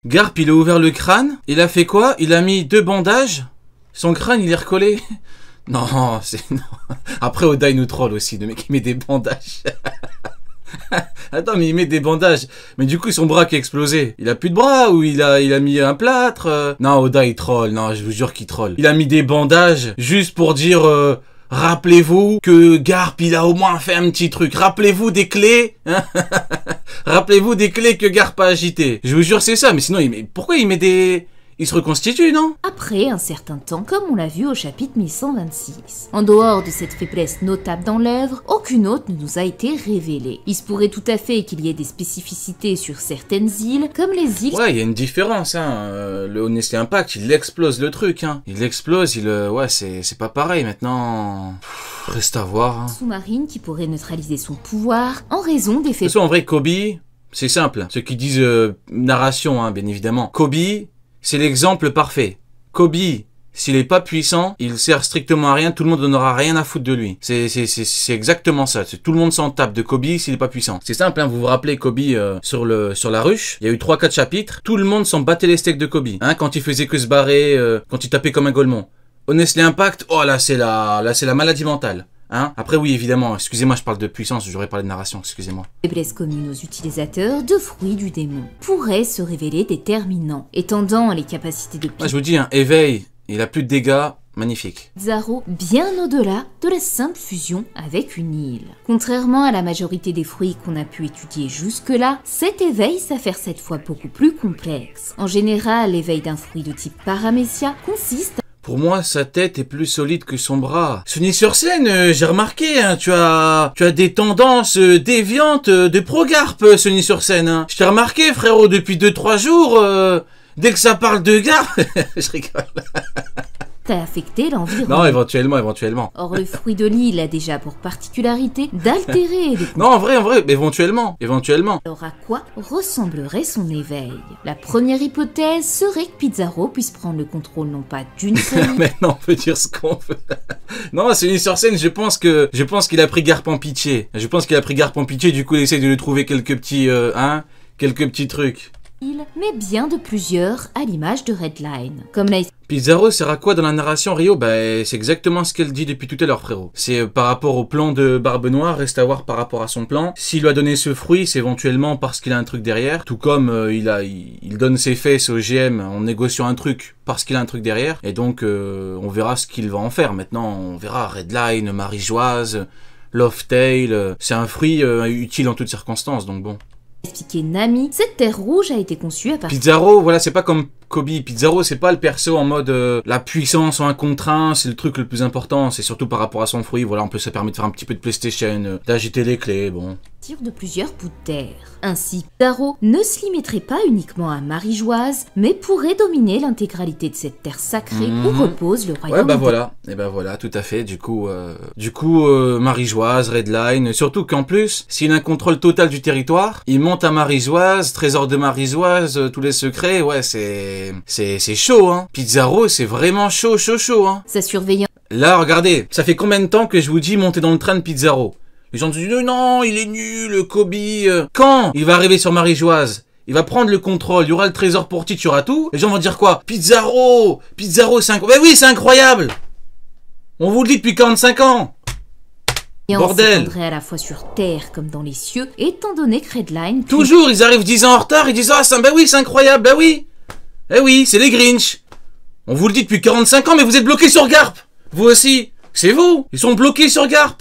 Garp, il a ouvert le crâne. Il a fait quoi? Il a mis 2 bandages. Son crâne, il est recollé. Non, c'est... non. Après, Oda, il nous troll aussi. Le mec, il met des bandages. Attends, mais il met des bandages. Mais du coup, son bras qui a explosé. Il a plus de bras ou il a mis un plâtre. Non, Oda, il troll. Non, je vous jure qu'il troll. Il a mis des bandages juste pour dire... rappelez-vous que Garp, il a au moins fait un petit truc. Rappelez-vous des clés. Hein. Rappelez-vous des clés que Garp a agitées. Je vous jure, c'est ça. Mais sinon, pourquoi il met des... Il se reconstitue, non? Après un certain temps, comme on l'a vu au chapitre 1126. En dehors de cette faiblesse notable dans l'œuvre, aucune autre ne nous a été révélée. Il se pourrait tout à fait qu'il y ait des spécificités sur certaines îles, comme les îles... Ouais, il y a une différence, hein. Le Honestly Impact, il explose le truc, hein. Il explose, ouais, c'est pas pareil, maintenant... reste à voir, hein. Sous-marine qui pourrait neutraliser son pouvoir en raison des faits... De toute façon, en vrai, Kobe, c'est simple. Ceux qui disent narration, hein, bien évidemment. Kobe... c'est l'exemple parfait. Kobe, s'il est pas puissant, il sert strictement à rien, tout le monde n'aura rien à foutre de lui. C'est exactement ça. Tout le monde s'en tape de Kobe s'il est pas puissant. C'est simple, hein, vous vous rappelez Kobe sur la ruche, il y a eu 3-4 chapitres, tout le monde s'en battait les steaks de Kobe. Hein, quand il faisait que se barrer, quand il tapait comme un golemon. Honestly Impact, oh là c'est la maladie mentale. Hein? Après oui évidemment, excusez-moi je parle de puissance, j'aurais parlé de narration, excusez-moi. Faiblesse commune aux utilisateurs de fruits du démon pourraient se révéler déterminants, étendant les capacités de... Moi je vous dis, hein, éveil, il a plus de dégâts, magnifique. Pizarro bien au-delà de la simple fusion avec une île. Contrairement à la majorité des fruits qu'on a pu étudier jusque-là, cet éveil s'avère cette fois beaucoup plus complexe. En général, l'éveil d'un fruit de type Paramecia consiste... Pour moi, sa tête est plus solide que son bras. Sony sur scène, j'ai remarqué, hein, tu as des tendances déviantes de pro-Garp, Sony sur scène. Hein. Je t'ai remarqué, frérot, depuis 2-3 jours, dès que ça parle de Garp, je rigole. À affecter l'environnement. Non, éventuellement. Or, le fruit de l'île a déjà pour particularité d'altérer les... Non, en vrai, éventuellement. Alors, à quoi ressemblerait son éveil? La première hypothèse serait que Pizarro puisse prendre le contrôle non pas d'une seule... Maintenant, on peut dire ce qu'on veut. Non, Sony sur scène, je pense qu'il a pris Garp en pitié. Du coup, il essaie de lui trouver quelques petits trucs. Mais bien de plusieurs à l'image de Redline. Comme la... Pizarro sert à quoi dans la narration, Rio? Bah, c'est exactement ce qu'elle dit depuis tout à l'heure, frérot. C'est par rapport au plan de Barbe Noire, reste à voir par rapport à son plan. S'il lui a donné ce fruit, c'est éventuellement parce qu'il a un truc derrière. Tout comme il donne ses fesses au GM en négociant un truc parce qu'il a un truc derrière. Et donc, on verra ce qu'il va en faire. Maintenant, on verra Redline, Marie-Joise, Love-Tail. C'est un fruit utile en toutes circonstances, donc bon. Expliquer Nami, cette terre rouge a été conçue à partir... Pizarro, voilà, c'est pas comme Kobe. Pizarro, c'est pas le perso en mode la puissance en 1 contre 1, c'est le truc le plus important, c'est surtout par rapport à son fruit. Voilà, ça permet de faire un petit peu de PlayStation, d'agiter les clés, bon. De plusieurs bouts de terre. Ainsi, Pizarro ne se limiterait pas uniquement à Marie-Joise, mais pourrait dominer l'intégralité de cette terre sacrée où repose le royaume. Ouais, bah voilà, et bah voilà, tout à fait. Du coup, Marie-Joise, Redline, surtout qu'en plus, s'il a un contrôle total du territoire, il monte à Marie-Joise, trésor de Marie-Joise, tous les secrets, ouais, c'est chaud, hein. Pizarro, c'est vraiment chaud, hein. Sa surveillance. Là, regardez, ça fait combien de temps que je vous dis monter dans le train de Pizarro? Les gens disent non, il est nul, Kobe. Quand il va arriver sur Marie-Joise, il va prendre le contrôle, il y aura le trésor pour titre, il y aura tout. Les gens vont dire quoi? Pizarro, c'est incroyable. Mais oui, c'est incroyable. On vous le dit depuis 45 ans. Bordel. À la fois sur terre comme dans les cieux, étant donné que Redline... Toujours, ils arrivent 10 ans en retard, ils disent ah, bah oui, c'est incroyable, bah oui. Eh oui, c'est les Grinch. On vous le dit depuis 45 ans, mais vous êtes bloqués sur Garp. Vous aussi. C'est vous. Ils sont bloqués sur Garp.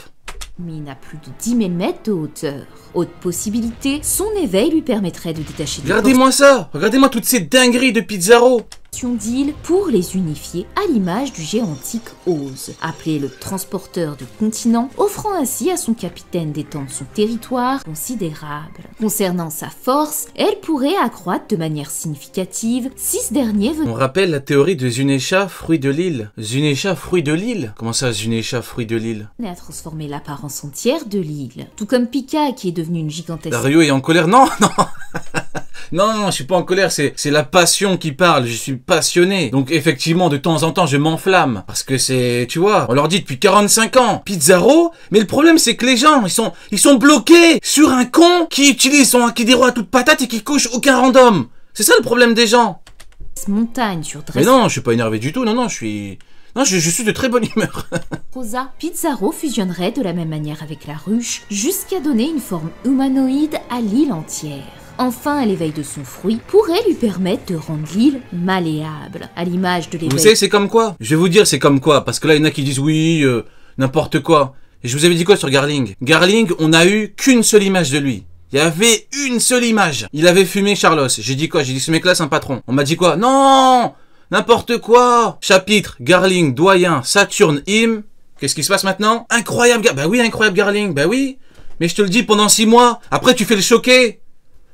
Mais il n'a plus de 10 000 mètres de hauteur. Autre possibilité, son éveil lui permettrait de détacher... Regardez-moi ça. Regardez-moi toutes ces dingueries de Pizarro. D'île pour les unifier à l'image du géant antique Oz, appelé le transporteur de continents, offrant ainsi à son capitaine d'étendre son territoire considérable. Concernant sa force, elle pourrait accroître de manière significative si ce dernier veut... On rappelle la théorie de Zunesha, fruit de l'île. Zunesha, fruit de l'île? Comment ça, Zunesha, fruit de l'île? ...à transformer l'apparence entière de l'île. Tout comme Pika qui est devenu une gigantesque... Dario est en colère? Non, non. Non, je suis pas en colère, c'est la passion qui parle, je suis passionné. Donc effectivement, de temps en temps, je m'enflamme. Parce que c'est, tu vois, on leur dit depuis 45 ans, Pizarro, mais le problème c'est que les gens, ils sont bloqués sur un con qui utilise son Akidero à toute patate et qui coche aucun random. C'est ça le problème des gens. Montagne sur Mais Dressrosa, non, je suis pas énervé du tout. Non, non, je suis... Non, je suis de très bonne humeur. Pizarro fusionnerait de la même manière avec la ruche, jusqu'à donner une forme humanoïde à l'île entière. Enfin, l'éveil de son fruit pourrait lui permettre de rendre l'île malléable, à l'image de Vous l'éveil... savez, c'est comme quoi? Je vais vous dire c'est comme quoi, parce que là, il y en a qui disent oui, n'importe quoi. Et je vous avais dit quoi sur Garling? Garling, on a eu qu'une seule image de lui. Il y avait une seule image. Il avait fumé Charlos. J'ai dit quoi? J'ai dit ce mec-là, c'est un patron. On m'a dit quoi? Non! N'importe quoi! Chapitre, Garling, doyen, Saturne, Im. Qu'est-ce qui se passe maintenant? Incroyable Bah oui, incroyable Garling, bah oui. Mais je te le dis pendant 6 mois. Après, tu fais le choquer.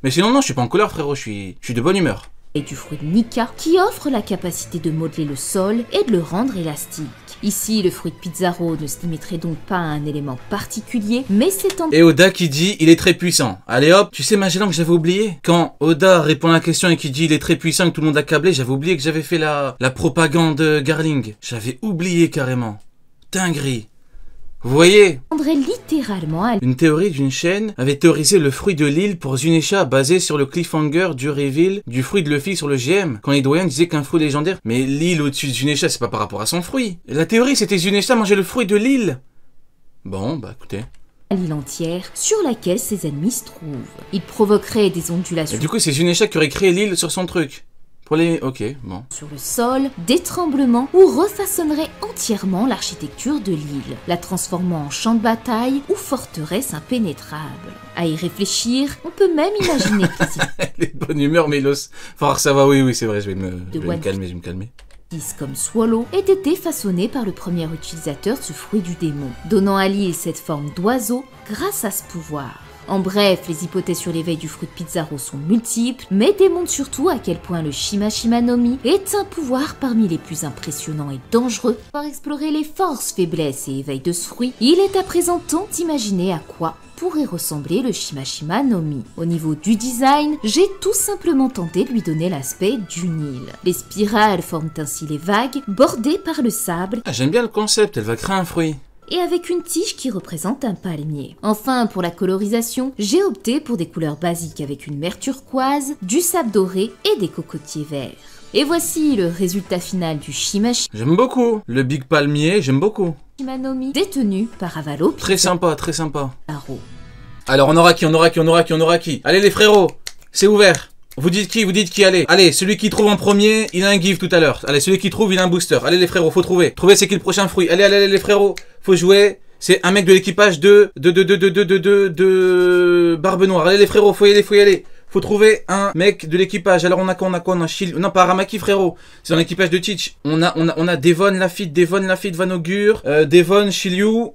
Mais sinon, non, je suis pas en colère, frérot. Je suis de bonne humeur. Et du fruit de Nika, qui offre la capacité de modeler le sol et de le rendre élastique. Ici, le fruit de Pizarro ne se limiterait donc pas à un élément particulier, mais s'étend... Et Oda qui dit il est très puissant. Allez hop, tu sais Magellan que j'avais oublié. Quand Oda répond à la question et qui dit il est très puissant et que tout le monde a câblé, j'avais oublié que j'avais fait la propagande Garling. J'avais oublié carrément. Dinguerie. Vous voyez? littéralement à... Une théorie d'une chaîne avait théorisé le fruit de l'île pour Zunisha basé sur le cliffhanger du reveal du fruit de Luffy sur le GM. Quand les doyens disaient qu'un fruit légendaire, mais l'île au-dessus de Zunisha c'est pas par rapport à son fruit. La théorie c'était Zunisha mangeait le fruit de l'île. Bon bah écoutez. l'île entière sur laquelle ses ennemis se trouvent. Il provoquerait des ondulations... Et du coup c'est Zunisha qui aurait créé l'île sur son truc. Pour les... Ok, bon. Sur le sol, des tremblements ou refaçonnerait entièrement l'architecture de l'île, la transformant en champ de bataille ou forteresse impénétrable. À y réfléchir, on peut même imaginer qu'ils Elle est de bonne humeur, Mélos. Enfin, ça va, oui, c'est vrai, je vais me calmer. Comme Swallow ait été façonné par le premier utilisateur de ce fruit du démon, donnant à l'île cette forme d'oiseau grâce à ce pouvoir. En bref, les hypothèses sur l'éveil du fruit de Pizarro sont multiples, mais démontrent surtout à quel point le Shima Shima no Mi est un pouvoir parmi les plus impressionnants et dangereux. Pour explorer les forces, faiblesses et éveils de ce fruit, il est à présent temps d'imaginer à quoi pourrait ressembler le Shima Shima no Mi. Au niveau du design, j'ai tout simplement tenté de lui donner l'aspect d'une île. Les spirales forment ainsi les vagues, bordées par le sable. Ah, j'aime bien le concept, elle va créer un fruit. Et avec une tige qui représente un palmier. Enfin, pour la colorisation, j'ai opté pour des couleurs basiques avec une mer turquoise, du sable doré et des cocotiers verts. Et voici le résultat final du Shima J'aime beaucoup. Le Big Palmier, j'aime beaucoup. Shima no Mi, détenu par Avalo. Très sympa, très sympa. Pizarro. Alors, on aura qui? Allez les frérots, c'est ouvert. Vous dites qui, allez. Allez, celui qui trouve en premier, il a un give tout à l'heure. Allez, celui qui trouve, il a un booster. Allez les frérots, faut trouver. Trouvez c'est qui le prochain fruit. Allez les frérots. Faut jouer. C'est un mec de l'équipage de Barbe Noire. Allez les frérots, faut y aller. Faut trouver un mec de l'équipage. Alors on a quoi? On a Shil... Non, pas Aramaki, frérot. C'est dans l'équipage de Teach. On a Devon Lafitte, Vanogur, Devon, Shilyu.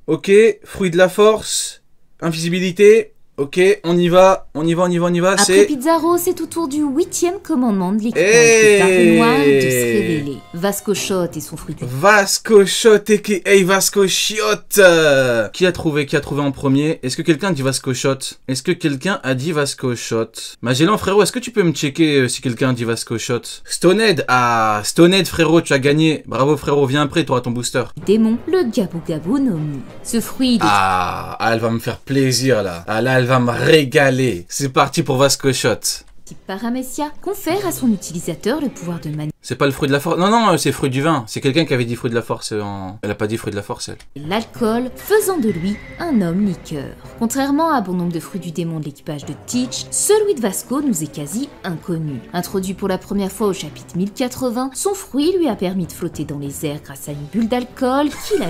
Ok, fruit de la force, invisibilité. Ok, on y va. Après Pizarro, c'est au tour du 8e commandement de l'équipage de Barbe Noire de se révéler. Vasco Shot et son fruit du... Vasco Shot a.k.a. Vasco Shot. Qui a trouvé en premier? Est-ce que quelqu'un dit Vasco Shot? Est-ce que quelqu'un a dit Vasco Shot? Magellan, frérot, est-ce que tu peux me checker si quelqu'un a dit Vasco Shot? Stonehead, Stonehead, frérot, tu as gagné. Bravo, frérot, viens après, tu auras ton booster. Démon, le Gabu Gabu no Mi. Ce fruit... Elle va me faire plaisir, là. Là, elle va me régaler. C'est parti pour Vasco Shot. Type Paramecia confère à son utilisateur le pouvoir de manipuler C'est pas le fruit de la force. Non, c'est fruit du vin. C'est quelqu'un qui avait dit fruit de la force Elle a pas dit fruit de la force, elle. l'alcool, faisant de lui un homme liqueur. Contrairement à bon nombre de fruits du démon de l'équipage de Teach, celui de Vasco nous est quasi inconnu. Introduit pour la première fois au chapitre 1080, son fruit lui a permis de flotter dans les airs grâce à une bulle d'alcool qu'il a...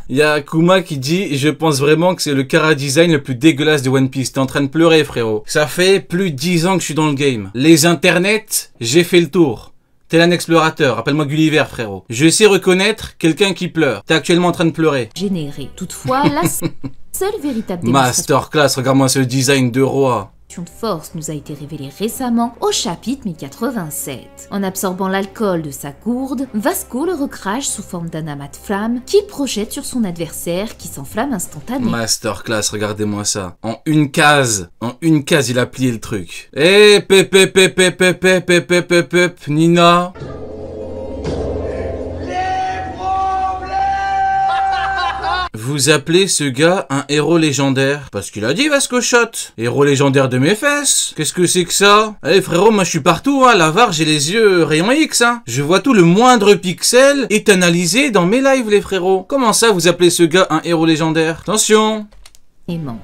Il y a Kuma qui dit « Je pense vraiment que c'est le chara-design le plus dégueulasse de One Piece. T'es en train de pleurer, frérot. Ça fait plus de 10 ans que je suis dans le game. Les internets, j'ai fait le tour. T'es un explorateur, appelle-moi Gulliver, frérot. Je sais reconnaître quelqu'un qui pleure. T'es actuellement en train de pleurer. » Généré. Toutefois, la seule véritable Masterclass, regarde-moi ce design de roi. de force nous a été révélée récemment au chapitre 1087. En absorbant l'alcool de sa gourde, Vasco le recrache sous forme d'un amas de flamme qui projette sur son adversaire qui s'enflamme instantanément. Masterclass, regardez-moi ça. En une case, il a plié le truc. Nina. vous appelez ce gars un héros légendaire? Parce qu'il a dit Vasco Shot. Héros légendaire de mes fesses. Qu'est-ce que c'est que ça? Allez frérot, moi je suis partout, hein. L'avare, j'ai les yeux rayon X, hein. Je vois tout, le moindre pixel est analysé dans mes lives, les frérots. Comment ça, vous appelez ce gars un héros légendaire? Attention.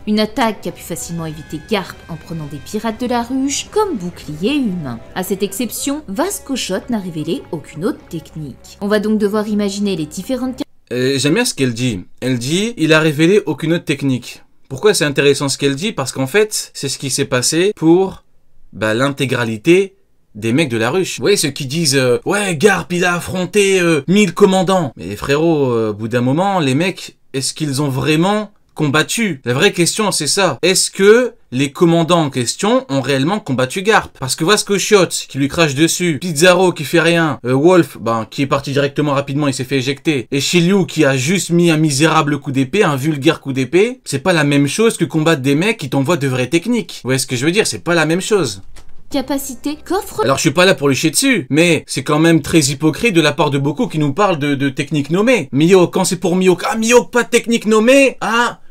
Une attaque qui a pu facilement éviter Garp en prenant des pirates de la ruche comme bouclier humain. À cette exception, Vasco Shot n'a révélé aucune autre technique. On va donc devoir imaginer les différentes... J'aime bien ce qu'elle dit. Elle dit, il a révélé aucune autre technique. Pourquoi c'est intéressant ce qu'elle dit? Parce qu'en fait, c'est ce qui s'est passé pour l'intégralité des mecs de la ruche. Vous voyez ceux qui disent ouais, Garp il a affronté 1000 commandants. Mais frérot, au bout d'un moment, les mecs, est-ce qu'ils ont vraiment combattu? La vraie question c'est ça. Est-ce que les commandants en question ont réellement combattu Garp? Parce que Vasco Shot qui lui crache dessus, Pizarro qui fait rien, Wolf qui est parti directement rapidement, il s'est fait éjecter, et Shiryu qui a juste mis un misérable coup d'épée, un vulgaire coup d'épée, c'est pas la même chose que combattre des mecs qui t'envoient de vraies techniques. Vous voyez ce que je veux dire? C'est pas la même chose. Capacité qu'offre... Alors je suis pas là pour lui chier dessus, mais c'est quand même très hypocrite de la part de beaucoup qui nous parlent de techniques nommées. Mihawk, quand c'est pour Mihawk, Mihawk pas de technique nommée,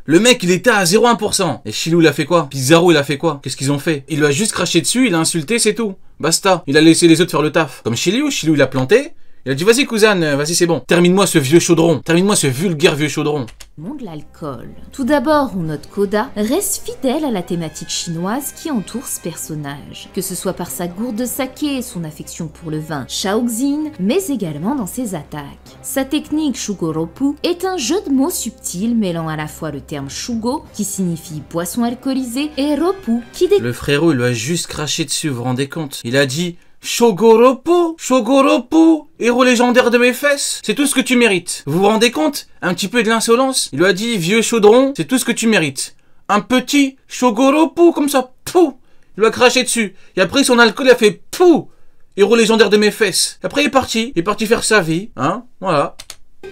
le mec il était à 0,1%. Et Shiryu il a fait quoi? Pizarro il a fait quoi? Qu'est-ce qu'ils ont fait? Il lui a juste craché dessus, il a insulté, c'est tout. Basta. Il a laissé les autres faire le taf. Comme Shiryu il a planté. Il a dit vas-y cousin, vas-y c'est bon. Termine-moi ce vieux chaudron. Termine-moi ce vulgaire vieux chaudron. De l'alcool. Tout d'abord, on note qu'Oda reste fidèle à la thématique chinoise qui entoure ce personnage, que ce soit par sa gourde de saké et son affection pour le vin Shaoxin, mais également dans ses attaques. Sa technique Shugoropu est un jeu de mots subtil mêlant à la fois le terme Shugo, qui signifie boisson alcoolisée, et Ropu, qui Le frérot, il lui a juste craché dessus, vous vous rendez compte? Il a dit Shogoropo, Shogoropo, héros légendaire de mes fesses, c'est tout ce que tu mérites. Vous vous rendez compte? Un petit peu de l'insolence. Il lui a dit, vieux chaudron, c'est tout ce que tu mérites. Un petit Shogoropo, comme ça, pou. Il lui a craché dessus. Et après, son alcool, il a fait pou. Héros légendaire de mes fesses. Après, il est parti faire sa vie, hein, voilà.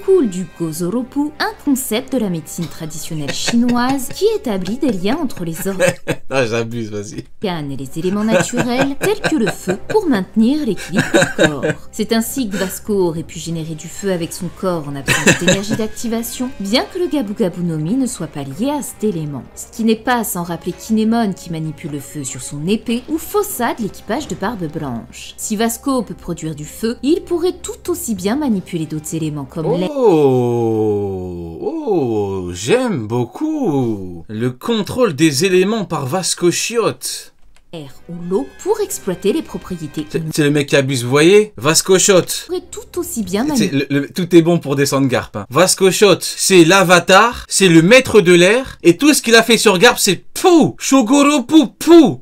Coule du Gozoropu, un concept de la médecine traditionnelle chinoise qui établit des liens entre les organes j'abuse, vas-y. et les éléments naturels tels que le feu pour maintenir l'équilibre du corps. C'est ainsi que Vasco aurait pu générer du feu avec son corps en absence d'énergie d'activation, bien que le Gabu Gabu no Mi ne soit pas lié à cet élément. Ce qui n'est pas sans rappeler Kinemon qui manipule le feu sur son épée ou Fossa de l'équipage de Barbe Blanche. Si Vasco peut produire du feu, il pourrait tout aussi bien manipuler d'autres éléments comme l'air. J'aime beaucoup le contrôle des éléments par Vasco Shot. Ou l'eau pour exploiter les propriétés. C'est le mec qui abuse, vous voyez? Vasco Shot. Pourrait tout aussi bien tout est bon pour descendre Garp. Hein. Vasco Shot, c'est l'avatar, c'est le maître de l'air, et tout ce qu'il a fait sur Garp, c'est pou, Shogoropu, pou.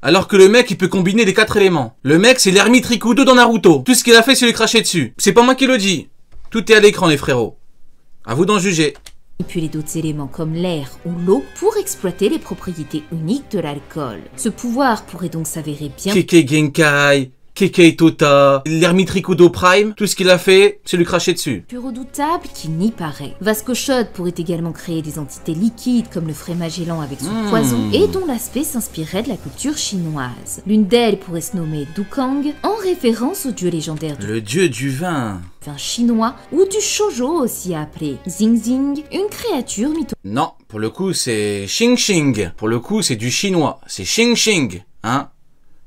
Alors que le mec, il peut combiner les 4 éléments. Le mec, c'est l'ermite Rikudo dans Naruto. Tout ce qu'il a fait, c'est lui cracher dessus. C'est pas moi qui le dis. Tout est à l'écran, les frérots. À vous d'en juger. Manipuler d'autres éléments comme l'air ou l'eau pour exploiter les propriétés uniques de l'alcool. Ce pouvoir pourrait donc s'avérer bien... Keke Genkai, Keke Tota, l'ermite Rikudo Prime, tout ce qu'il a fait, c'est lui cracher dessus. Plus redoutable qu'il n'y paraît. Vasco Shot pourrait également créer des entités liquides comme le frais Magellan avec son poison et dont l'aspect s'inspirerait de la culture chinoise. L'une d'elles pourrait se nommer Dukang en référence au dieu légendaire le dieu du vin chinois ou du shoujo aussi appelé Xingxing, une créature mythologique. Non, pour le coup c'est Xing Xing. Pour le coup c'est du chinois, c'est Xing Xing, hein.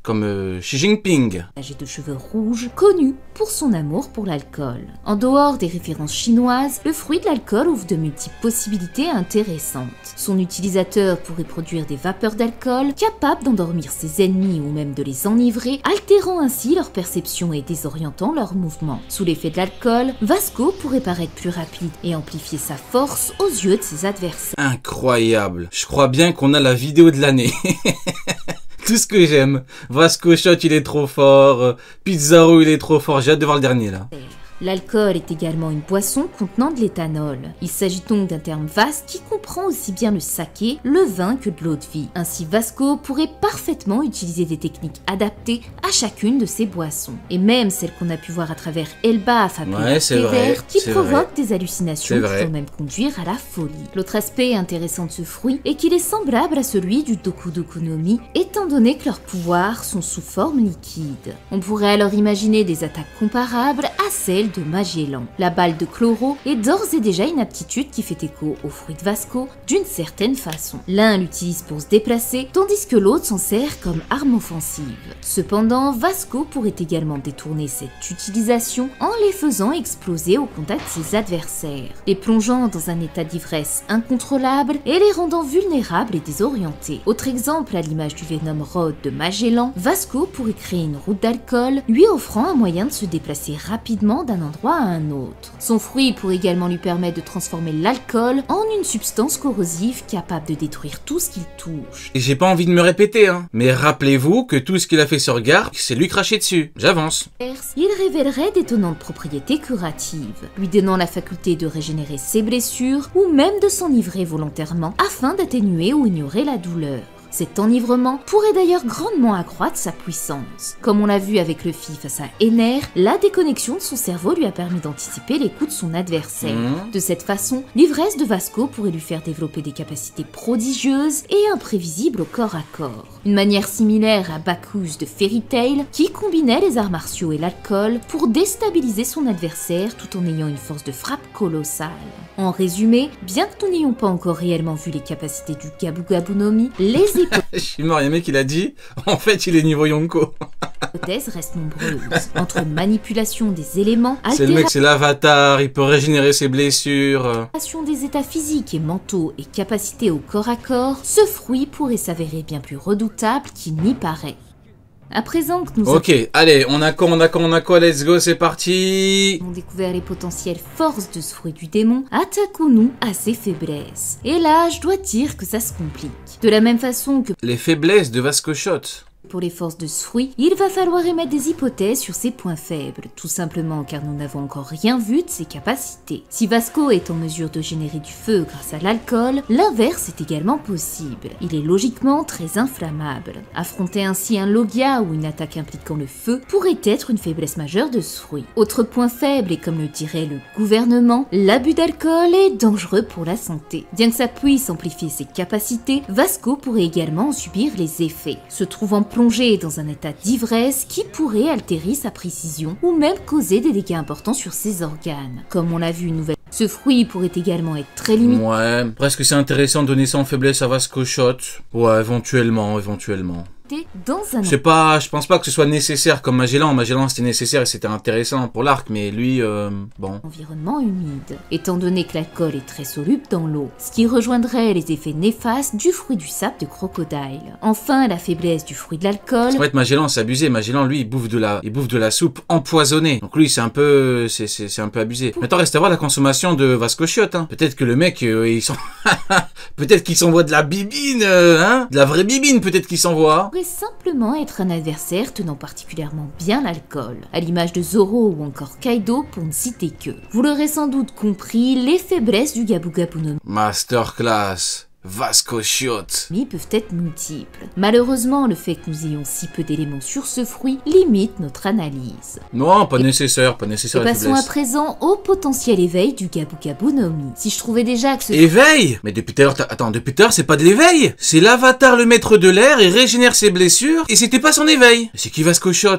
Comme Xi Jinping. Âgé de cheveux rouges, connu pour son amour pour l'alcool. En dehors des références chinoises, le fruit de l'alcool ouvre de multiples possibilités intéressantes. Son utilisateur pourrait produire des vapeurs d'alcool capables d'endormir ses ennemis ou même de les enivrer, altérant ainsi leur perception et désorientant leurs mouvements. Sous l'effet de l'alcool, Vasco pourrait paraître plus rapide et amplifier sa force aux yeux de ses adversaires. Incroyable. Je crois bien qu'on a la vidéo de l'année. Tout ce que j'aime. Vasco Shot, il est trop fort. Pizarro, il est trop fort. J'ai hâte de voir le dernier, là. L'alcool est également une boisson contenant de l'éthanol. Il s'agit donc d'un terme vaste qui comprend aussi bien le saké, le vin que de l'eau de vie. Ainsi, Vasco pourrait parfaitement utiliser des techniques adaptées à chacune de ces boissons. Et même celles qu'on a pu voir à travers Elbaf appelée qui provoquent des hallucinations qui vont même conduire à la folie. L'autre aspect intéressant de ce fruit est qu'il est semblable à celui du Doku Doku no Mi, étant donné que leurs pouvoirs sont sous forme liquide. On pourrait alors imaginer des attaques comparables à celles de Magellan. La balle de Chloro est d'ores et déjà une aptitude qui fait écho au fruit de Vasco d'une certaine façon. L'un l'utilise pour se déplacer, tandis que l'autre s'en sert comme arme offensive. Cependant, Vasco pourrait également détourner cette utilisation en les faisant exploser au contact de ses adversaires, les plongeant dans un état d'ivresse incontrôlable et les rendant vulnérables et désorientés. Autre exemple, à l'image du Venom Rod de Magellan, Vasco pourrait créer une route d'alcool, lui offrant un moyen de se déplacer rapidement d'un endroit à un autre. Son fruit pourrait également lui permettre de transformer l'alcool en une substance corrosive capable de détruire tout ce qu'il touche. Et j'ai pas envie de me répéter, hein, mais rappelez-vous que tout ce qu'il a fait sur Garp, c'est lui craché dessus. J'avance. Il révélerait d'étonnantes propriétés curatives, lui donnant la faculté de régénérer ses blessures ou même de s'enivrer volontairement afin d'atténuer ou ignorer la douleur. Cet enivrement pourrait d'ailleurs grandement accroître sa puissance. Comme on l'a vu avec Luffy face à Ener, la déconnexion de son cerveau lui a permis d'anticiper les coups de son adversaire. De cette façon, l'ivresse de Vasco pourrait lui faire développer des capacités prodigieuses et imprévisibles au corps à corps. Une manière similaire à Bacchus de Fairy Tail, qui combinait les arts martiaux et l'alcool pour déstabiliser son adversaire tout en ayant une force de frappe colossale. En résumé, bien que nous n'ayons pas encore réellement vu les capacités du Gabu Gabu no Mi, les Je suis mort, il y a un mec qui l'a dit. En fait, il est niveau Yonko. hypothèses restent nombreuses. Entre manipulation des éléments, C'est le mec, c'est l'avatar, il peut régénérer ses blessures. altération des états physiques et mentaux et capacité au corps à corps, ce fruit pourrait s'avérer bien plus redoutable qu'il n'y paraît. À présent que nous Ok, allez, on a quoi, let's go, c'est parti. avons découvert les potentielles forces de ce fruit du démon, attaquons-nous à ses faiblesses. Et là, je dois dire que ça se complique. De la même façon que Les faiblesses de Vasco Shot. pour les forces de ce fruit, il va falloir émettre des hypothèses sur ses points faibles, tout simplement car nous n'avons encore rien vu de ses capacités. Si Vasco est en mesure de générer du feu grâce à l'alcool, l'inverse est également possible. Il est logiquement très inflammable. Affronter ainsi un Logia ou une attaque impliquant le feu pourrait être une faiblesse majeure de ce fruit. Autre point faible, et comme le dirait le gouvernement, l'abus d'alcool est dangereux pour la santé. Bien que ça puisse amplifier ses capacités, Vasco pourrait également en subir les effets, se trouvant plongé dans un état d'ivresse qui pourrait altérer sa précision ou même causer des dégâts importants sur ses organes. Comme on l'a vu une nouvelle, ce fruit pourrait également être très limité Ouais, presque c'est intéressant de donner ça en faiblesse à Vasco Shot. Ouais, éventuellement. dans un Je sais pas, je pense pas que ce soit nécessaire comme Magellan. Magellan c'était nécessaire et c'était intéressant pour l'arc, mais lui, bon. environnement humide, étant donné que l'alcool est très soluble dans l'eau, ce qui rejoindrait les effets néfastes du fruit du sable de crocodile. Enfin, la faiblesse du fruit de l'alcool En fait, Magellan c'est abusé. Magellan lui, il bouffe de la soupe empoisonnée. Donc lui, c'est un peu abusé. Maintenant, reste à voir la consommation de Vasco Shot, hein. Peut-être que le mec, peut-être qu'il s'envoie de la bibine, hein. De la vraie bibine, peut-être qu'il s'envoie. pourrait simplement être un adversaire tenant particulièrement bien l'alcool, à l'image de Zoro ou encore Kaido pour ne citer que. Vous l'aurez sans doute compris, les faiblesses du Gabu Gabu no Masterclass. Vasco Shot. Mi peuvent être multiples. Malheureusement, le fait que nous ayons si peu d'éléments sur ce fruit limite notre analyse. Non, pas nécessaire Et la passons à faiblesse. présent au potentiel éveil du Gabu Gabu no Mi. Si je trouvais déjà que ce Éveil. Mais depuis tout à l'heure, depuis tout à l'heure, c'est pas de l'éveil. C'est l'avatar le maître de l'air et régénère ses blessures, et c'était pas son éveil. C'est qui Vasco Shot?